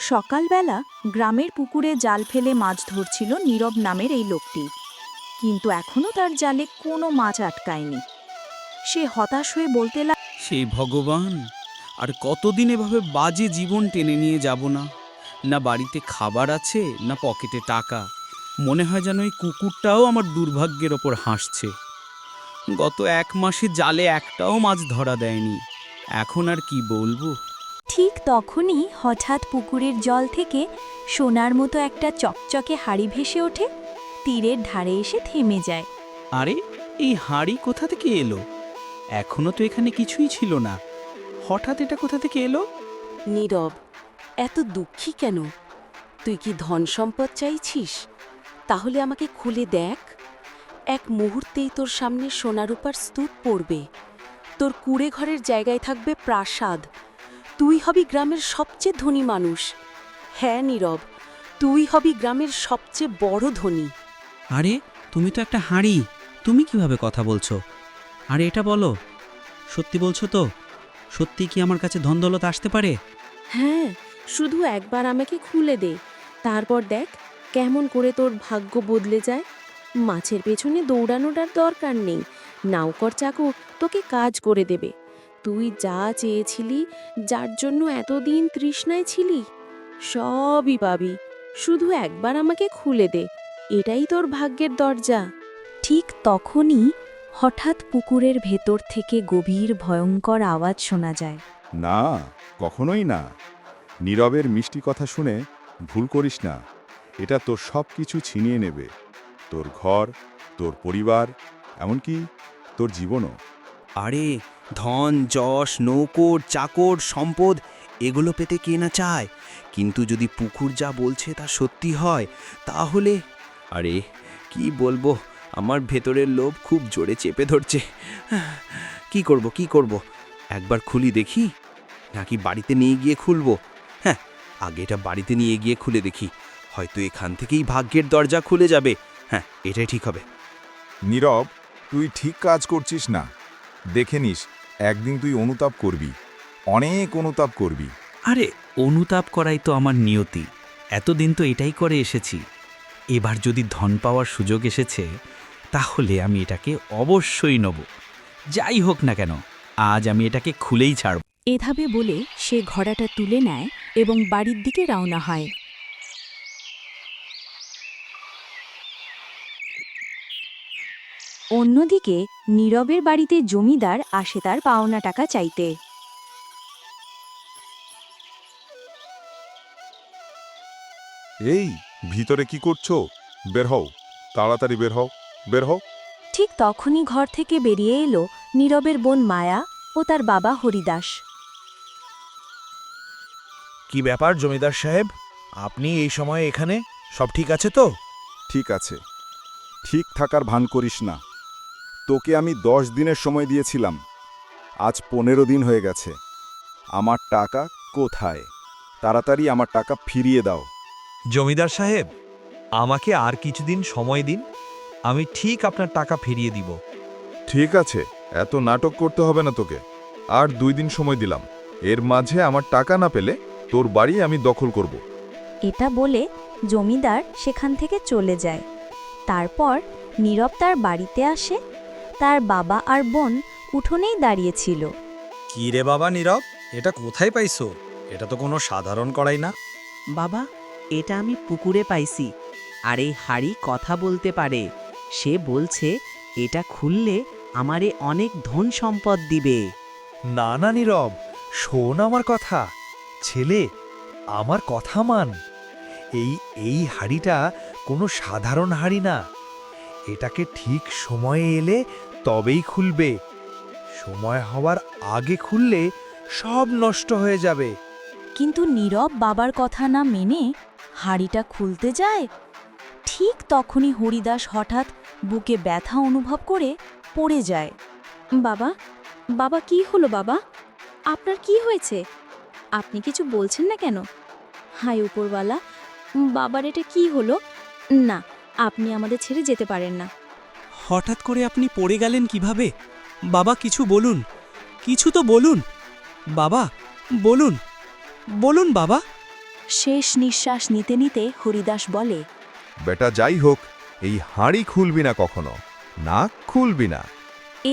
সকালবেলা গ্রামের পুকুরে জাল ফেলে মাছ ধরছিল নীরব নামের এই লোকটি, কিন্তু এখনও তার জালে কোনো মাছ আটকায়নি। সে হতাশ হয়ে বলতে লাগল, সেই ভগবান, আর কতদিন এভাবে বাজে জীবন টেনে নিয়ে যাব না? না বাড়িতে খাবার আছে, না পকেটে টাকা। মনে হয় যেন এই কুকুরটাও আমার দুর্ভাগ্যের ওপর হাসছে। গত 1 মাসে জালে একটাও মাছ ধরা দেয়নি। এখন আর কি বলবো। ঠিক তখনই হঠাৎ পুকুরের জল থেকে সোনার মতো একটা চকচকে হাড়ি ভেসে ওঠে, তীরের ধারে এসে থেমে যায়। আরে, এই হাঁড়ি কোথা থেকে এলো? এখনো তো এখানে কিছুই ছিল না, হঠাৎ এটা কোথা থেকে এলো? নীরব, এত দুঃখী কেন? তুই কি ধন সম্পদ চাইছিস? তাহলে আমাকে খুলে দেখ। এক মুহূর্তেই তোর সামনে সোনারূপার স্তূপ পড়বে। তোর কুঁড়ে ঘরের জায়গায় থাকবে প্রাসাদ। তুই হবি গ্রামের সবচেয়ে ধনী মানুষ। হ্যাঁ নীরব, তুই হবি গ্রামের সবচেয়ে বড় ধনী। আরে, তুমি তো একটা হাঁড়ি, তুমি কিভাবে কথা বলছো? আরে এটা বলো, সত্যি বলছো তো? সত্যি কি আমার কাছে ধন দৌলত আসতে পারে? হ্যাঁ, শুধু একবার আমাকে খুলে দে, তারপর দেখ কেমন করে তোর ভাগ্য বদলে যায়। মাছের পেছনে দৌড়ানোর আর দরকার নেই। নাউকর চাকর তোকে কাজ করে দেবে। তুই যা চেয়েছিলি, যার জন্য এতদিন তৃষ্ণায় ছিলি, সবই পাবি। শুধু একবার আমাকে খুলে দে, এটাই তোর ভাগ্যের দরজা। ঠিক তখনই হঠাৎ পুকুরের ভেতর থেকে গভীর ভয়ঙ্কর আওয়াজ শোনা যায়। না, কখনোই না। নীরবের মিষ্টি কথা শুনে ভুল করিস না। এটা তোর সব কিছু ছিনিয়ে নেবে, তোর ঘর, তোর পরিবার, এমনকি তোর জীবনও। আরে, ধন, যশ, নৌকর, চাকর, সম্পদ এগুলো পেতে কে না চায়? কিন্তু যদি পুকুর যা বলছে তা সত্যি হয় তাহলে... আরে, কি বলবো, আমার ভেতরের লোভ খুব জোরে চেপে ধরছে। কি করব? একবার খুলি দেখি, নাকি বাড়িতে নিয়ে গিয়ে খুলবো? হ্যাঁ, আগে এটা বাড়িতে নিয়ে গিয়ে খুলে দেখি, হয়তো এখান থেকেই ভাগ্যের দরজা খুলে যাবে। হ্যাঁ, এটাই ঠিক হবে। নীরব, তুই ঠিক কাজ করছিস না। দেখে নিস, একদিন তুই অনুতাপ করবি, অনেক অনুতাপ করবি। আরে, অনুতাপ করাই তো আমার নিয়তি। এতদিন তো এটাই করে এসেছি। এবার যদি ধন পাওয়ার সুযোগ এসেছে, তাহলে আমি এটাকে অবশ্যই নেব। যাই হোক না কেন, আজ আমি এটাকে খুলেই ছাড়ব। এভাবে বলে সে ঘোড়াটা তুলে নেয় এবং বাড়ির দিকে রওনা হয়। অন্যদিকে নীরবের বাড়িতে জমিদার আসে তার পাওনা টাকা চাইতে। এই, ভিতরে কি করছো? বের হও, তাড়াতাড়ি বের হও, বের হও। ঠিক তখনই ঘর থেকে বেরিয়ে এলো নীরবের বোন মায়া ও তার বাবা হরিদাস। কি ব্যাপার জমিদার সাহেব, আপনি এই সময়ে এখানে? সব ঠিক আছে তো? ঠিক আছে, ঠিক থাকার ভান করিস না। তোকে আমি 10 দিনের সময় দিয়েছিলাম, আজ 15 দিন হয়ে গেছে। আমার টাকা কোথায়? তাড়াতাড়ি আমার টাকা ফিরিয়ে দাও। জমিদার সাহেব, আমাকে আর কিছুদিন সময় দিন, আমি ঠিক আপনার টাকা ফিরিয়ে দিব। ঠিক আছে, এত নাটক করতে হবে না তোকে। আর 2 দিন সময় দিলাম, এর মাঝে আমার টাকা না পেলে তোর বাড়ি আমি দখল করব। এটা বলে জমিদার সেখান থেকে চলে যায়। তারপর নীরব তার বাড়িতে আসে। তার বাবা আর বোন উঠোনেই দাঁড়িয়েছিল। কি রে বাবা নীরব, এটা কোথায় পাইছো? এটা তো কোনো সাধারণ কড়াই না। বাবা, এটা আমি পুকুরে পাইছি। আর এই হাড়ি কথা বলতে পারে। সে বলছে এটা খুললে আমারে অনেক ধন সম্পদ দিবে। না না নীরব, শোন আমার কথা। ছেলে, আমার কথা মান। এই হাড়িটা কোনো সাধারণ হাড়ি না। এটাকে ঠিক সময়ে এলে তবেই খুলবে। সময় হওয়ার আগে খুললে সব নষ্ট হয়ে যাবে। কিন্তু নীরব বাবার কথা না মেনে হাঁড়িটা খুলতে যায়। ঠিক তখনই হরিদাস হঠাৎ বুকে ব্যথা অনুভব করে পড়ে যায়। বাবা, বাবা কি হলো বাবা? আপনার কি হয়েছে? আপনি কিছু বলছেন না কেন? হায় উপরওয়ালা, বাবার এটা কি হলো? না, আপনি আমাদের ছেড়ে যেতে পারেন না। হঠাৎ করে আপনি পড়ে গেলেন কিভাবে? বাবা, কিছু বলুন, কিছু তো বলুন। বাবা, বলুন, বলুন বাবা। শেষ নিঃশ্বাস নিতে নিতে হরিদাস বলে, বেটা যাই হোক, এই হাঁড়ি খুলবি না কখনো, না খুলবি না।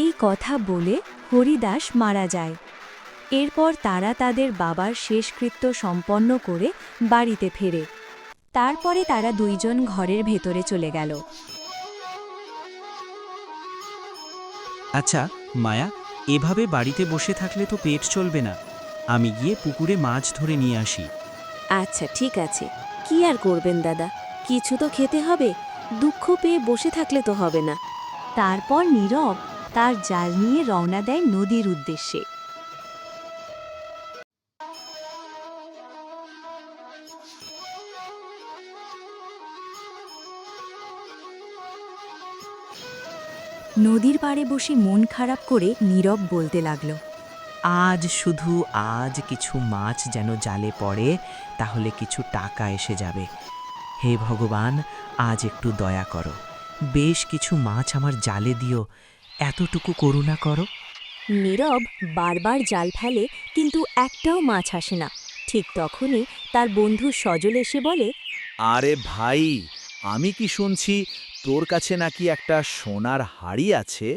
এই কথা বলে হরিদাস মারা যায়। এরপর তারা তাদের বাবার শেষকৃত্য সম্পন্ন করে বাড়িতে ফেরে। তারপরে তারা দুইজন ঘরের ভেতরে চলে গেল। আচ্ছা মায়া, এভাবে বাড়িতে বসে থাকলে তো পেট চলবে না। আমি গিয়ে পুকুরে মাছ ধরে নিয়ে আসি। আচ্ছা ঠিক আছে, কি আর করবেন দাদা, কিছু তো খেতে হবে, দুঃখ পেয়ে বসে থাকলে তো হবে না। তারপর নীরব তার জাল নিয়ে রওনা দেয় নদীর উদ্দেশ্যে। নদীর পাড়ে বসে মন খারাপ করে নীরব বলতে লাগল, আজ কিছু মাছ যেন জালে পড়ে, তাহলে কিছু টাকা এসে যাবে। হে ভগবান, আজ একটু দয়া করো, বেশ কিছু মাছ আমার জালে দিও, এতটুকু করুণা করো। নীরব বারবার জাল ফেলে কিন্তু একটাও মাছ আসে না। ঠিক তখনই তার বন্ধু সজল এসে বলে, আরে ভাই, আমি কি শুনছি তোর কাছে নাকি একটা সোনার হাড়ি আছে,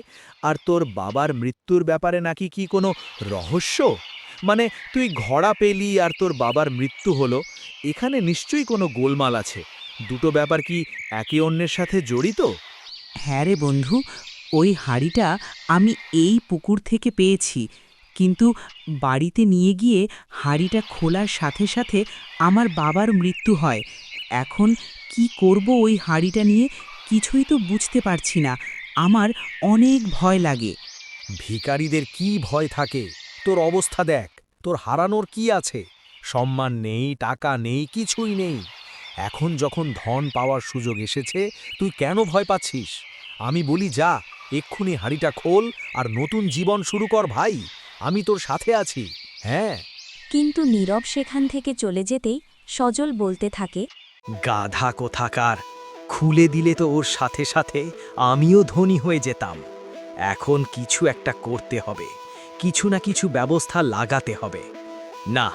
আর তোর বাবার মৃত্যুর ব্যাপারে নাকি কি কোনো রহস্য? মানে তুই ঘোড়া পেলি আর তোর বাবার মৃত্যু হলো, এখানে নিশ্চয়ই কোনো গোলমাল আছে। দুটো ব্যাপার কি একে অন্যের সাথে জড়িত? হ্যাঁ রে বন্ধু, ওই হাঁড়িটা আমি এই পুকুর থেকে পেয়েছি, কিন্তু বাড়িতে নিয়ে গিয়ে হাঁড়িটা খোলার সাথে সাথে আমার বাবার মৃত্যু হয়। এখন কি করব ওই হাঁড়িটা নিয়ে কিছুই তো বুঝতে পারছি না, আমার অনেক ভয় লাগে। ভিখারিদের কি ভয় থাকে? তোর অবস্থা দেখ, তোর হারানোর কি আছে? সম্মান নেই, টাকা নেই, কিছুই নেই। এখন যখন ধন পাওয়ার সুযোগ এসেছে, তুই কেন ভয় পাচ্ছিস? আমি বলি যা, এক্ষুনি হাঁড়িটা খোল আর নতুন জীবন শুরু কর ভাই, আমি তোর সাথে আছি। হ্যাঁ। কিন্তু নীরব সেখান থেকে চলে যেতেই সজল বলতে থাকে, গাধা কোথাকার, খুলে দিলে তো ওর সাথে সাথে আমিও ধনী হয়ে যেতাম। এখন কিছু একটা করতে হবে, কিছু না কিছু ব্যবস্থা লাগাতে হবে। না,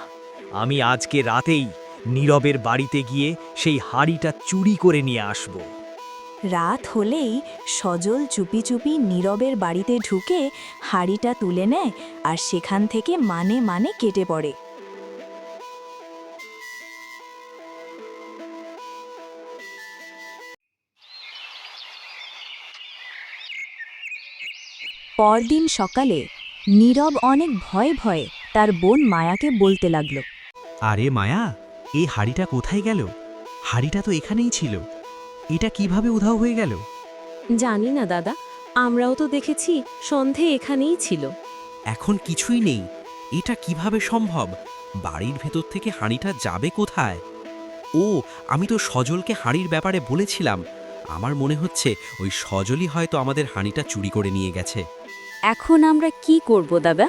আমি আজকে রাতেই নীরবের বাড়িতে গিয়ে সেই হাঁড়িটা চুরি করে নিয়ে আসব। রাত হলেই সজল চুপি চুপি নীরবের বাড়িতে ঢুকে হাঁড়িটা তুলে নেয় আর সেখান থেকে মানে মানে কেটে পড়ে। পরদিন সকালে নীরব অনেক ভয়ে ভয়ে তার বোন মায়াকে বলতে লাগল, আরে মায়া, এই হাঁড়িটা কোথায় গেল? হাঁড়িটা তো এখানেই ছিল, এটা কিভাবে উধাও হয়ে গেল? জানি না দাদা, আমরাও তো দেখেছি সন্ধে এখানেই ছিল। এখন কিছুই নেই, এটা কিভাবে সম্ভব? বাড়ির ভেতর থেকে হাঁড়িটা যাবে কোথায়? ও, আমি তো সজলকে হাঁড়ির ব্যাপারে বলেছিলাম। আমার মনে হচ্ছে ওই সজলই হয়তো আমাদের হাঁড়িটা চুরি করে নিয়ে গেছে। এখন আমরা কি করব দাদা?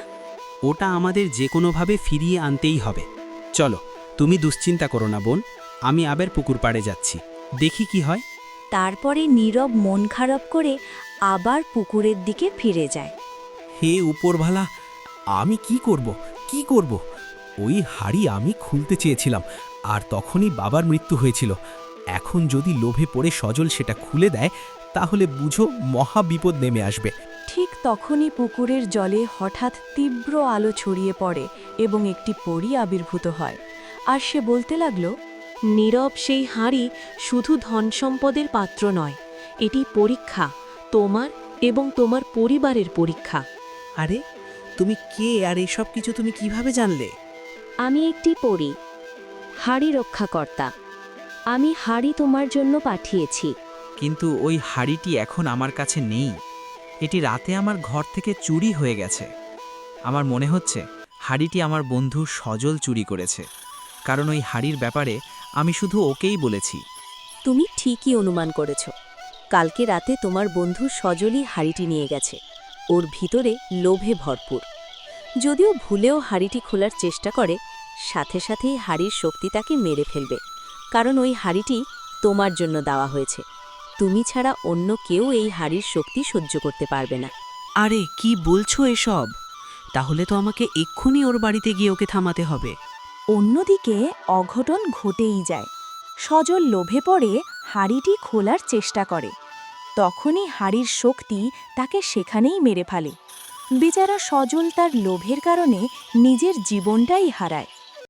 ওটা আমাদের যে কোনোভাবে ফিরিয়ে আনতেই হবে। চলো, তুমি দুশ্চিন্তা করো না বোন, আমি আবার পুকুর পাড়ে যাচ্ছি, দেখি কি হয়। তারপরে নীরব মন খারাপ করে আবার পুকুরের দিকে ফিরে যায়। হে উপরভালা, আমি কি করব? ওই হাড়ি আমি খুলতে চেয়েছিলাম, আর তখনই বাবার মৃত্যু হয়েছিল। এখন যদি লোভে পড়ে সজল সেটা খুলে দেয়, তাহলে বুঝো মহা বিপদ নেমে আসবে। ঠিক তখনই পুকুরের জলে হঠাৎ তীব্র আলো ছড়িয়ে পড়ে এবং একটি পরী আবির্ভূত হয়। আর সে বলতে লাগল, নীরব সেই হাঁড়ি শুধু ধন সম্পদের পাত্র নয়, এটি পরীক্ষা, তোমার এবং তোমার পরিবারের পরীক্ষা। আরে তুমি কে, আর এসব কিছু তুমি কিভাবে জানলে? আমি একটি পরী, হাড়ি রক্ষাকর্তা। আমি হাড়ি তোমার জন্য পাঠিয়েছি। কিন্তু ওই হাঁড়িটি এখন আমার কাছে নেই। এটি রাতে আমার ঘর থেকে চুরি হয়ে গেছে। আমার মনে হচ্ছে হাঁড়িটি আমার বন্ধু সজল চুরি করেছে, কারণ ওই হাঁড়ির ব্যাপারে আমি শুধু ওকেই বলেছি। তুমি ঠিকই অনুমান করেছ। কালকে রাতে তোমার বন্ধু সজলই হাড়িটি নিয়ে গেছে। ওর ভিতরে লোভে ভরপুর। যদিও ভুলেও হাড়িটি খোলার চেষ্টা করে, সাথে সাথেই হাড়ির শক্তি তাকে মেরে ফেলবে, কারণ ওই হাড়িটি তোমার জন্য দেওয়া হয়েছে। তুমি ছাড়া অন্য কেউ এই হাড়ির শক্তি সহ্য করতে পারবে না। আরে কি বলছো এসব? তাহলে তো আমাকে এক্ষুনি ওর বাড়িতে গিয়ে ওকে থামাতে হবে। অন্যদিকে অঘটন ঘটেই যায়। সজল লোভে পড়ে হাড়িটি খোলার চেষ্টা করে। তখনই হাড়ির শক্তি তাকে সেখানেই মেরে ফেলে। বেচারা সজল তার লোভের কারণে নিজের জীবনটাই হারায়।